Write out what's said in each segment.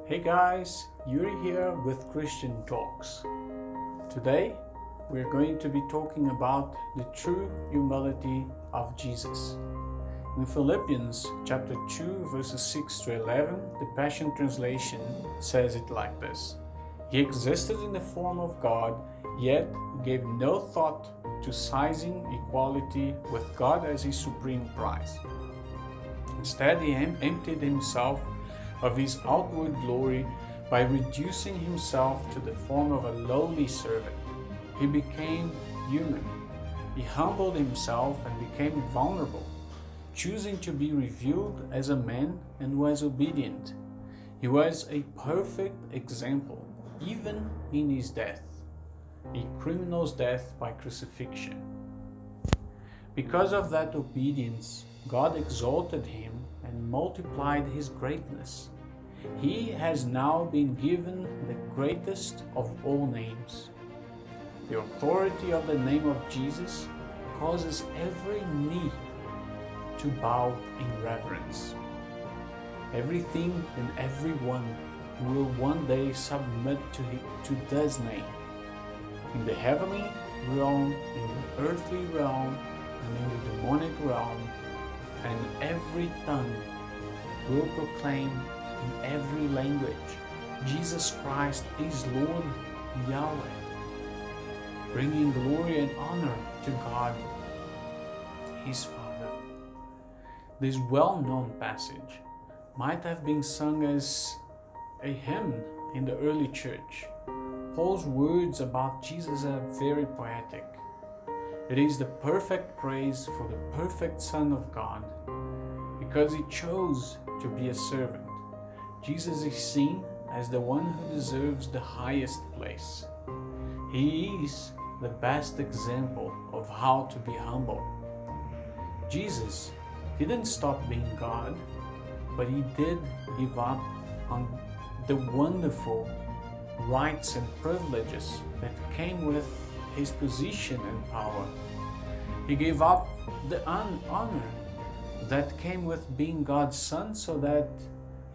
Hey guys, Yuri here with Christian Talks. Today we're going to be talking about the true humility of Jesus. In Philippians chapter 2 verses 6 to 11, the Passion Translation says it like this: He existed in the form of God, yet gave no thought to seizing equality with God as his supreme prize. Instead, he emptied himself of his outward glory by reducing himself to the form of a lowly servant. He became human. He humbled himself and became vulnerable, choosing to be revealed as a man and was obedient. He was a perfect example, even in his death, a criminal's death by crucifixion. Because of that obedience, God exalted him and multiplied his greatness. He has now been given the greatest of all names. The authority of the name of Jesus causes every knee to bow in reverence. Everything and everyone will one day submit to this name. In the heavenly realm, in the earthly realm, and in the demonic realm, and every tongue will proclaim in every language, Jesus Christ is Lord Yahweh, bringing glory and honor to God, his Father. This well-known passage might have been sung as a hymn in the early church. Paul's words about Jesus are very poetic. It is the perfect praise for the perfect Son of God, because he chose to be a servant. Jesus is seen as the one who deserves the highest place. He is the best example of how to be humble. Jesus didn't stop being God, but he did give up on the wonderful rights and privileges that came with his position and power. He gave up the honor that came with being God's son so that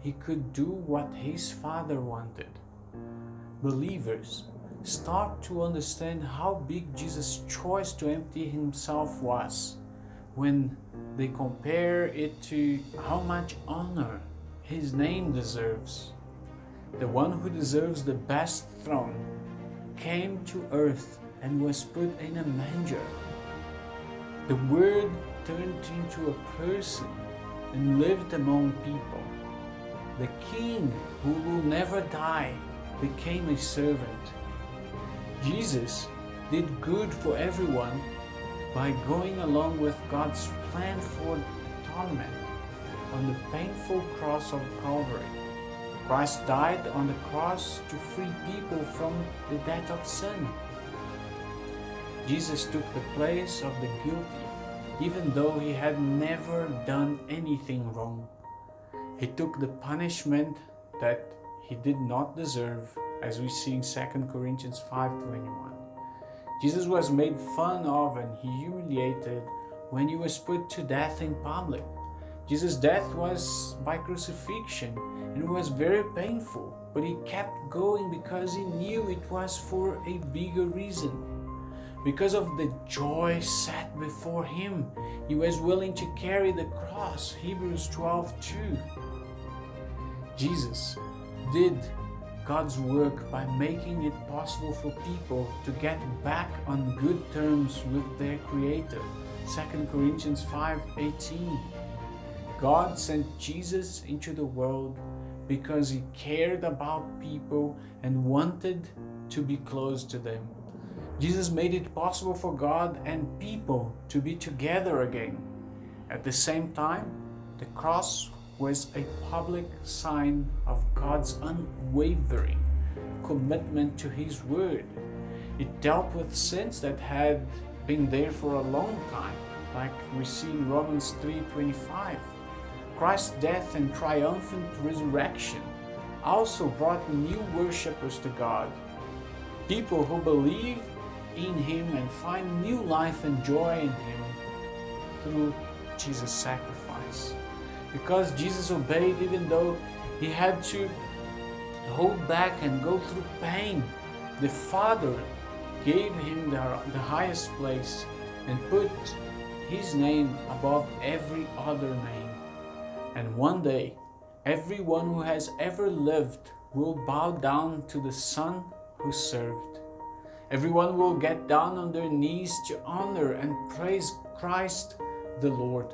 he could do what his Father wanted. Believers start to understand how big Jesus' choice to empty himself was when they compare it to how much honor his name deserves. The one who deserves the best throne came to earth and was put in a manger. The Word turned into a person and lived among people. The King, who will never die, became a servant. Jesus did good for everyone by going along with God's plan for atonement on the painful cross of Calvary. Christ died on the cross to free people from the debt of sin. Jesus took the place of the guilty, even though he had never done anything wrong. He took the punishment that he did not deserve, as we see in 2 Corinthians 5:21. Jesus was made fun of and humiliated when he was put to death in public. Jesus' death was by crucifixion and it was very painful, but he kept going because he knew it was for a bigger reason. Because of the joy set before him, he was willing to carry the cross, Hebrews 12:2. Jesus did God's work by making it possible for people to get back on good terms with their Creator, 2 Corinthians 5:18. God sent Jesus into the world because he cared about people and wanted to be close to them. Jesus made it possible for God and people to be together again. At the same time, the cross was a public sign of God's unwavering commitment to his word. It dealt with sins that had been there for a long time, like we see in Romans 3:25. Christ's death and triumphant resurrection also brought new worshippers to God, people who believe in him and find new life and joy in him through Jesus' sacrifice. Because Jesus obeyed even though he had to hold back and go through pain, the Father gave him the highest place and put his name above every other name. And one day, everyone who has ever lived will bow down to the Son who served. Everyone will get down on their knees to honor and praise Christ the Lord,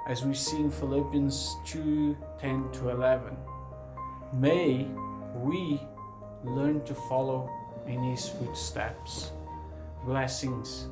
as we see in Philippians 2:10-11. May we learn to follow in his footsteps. Blessings.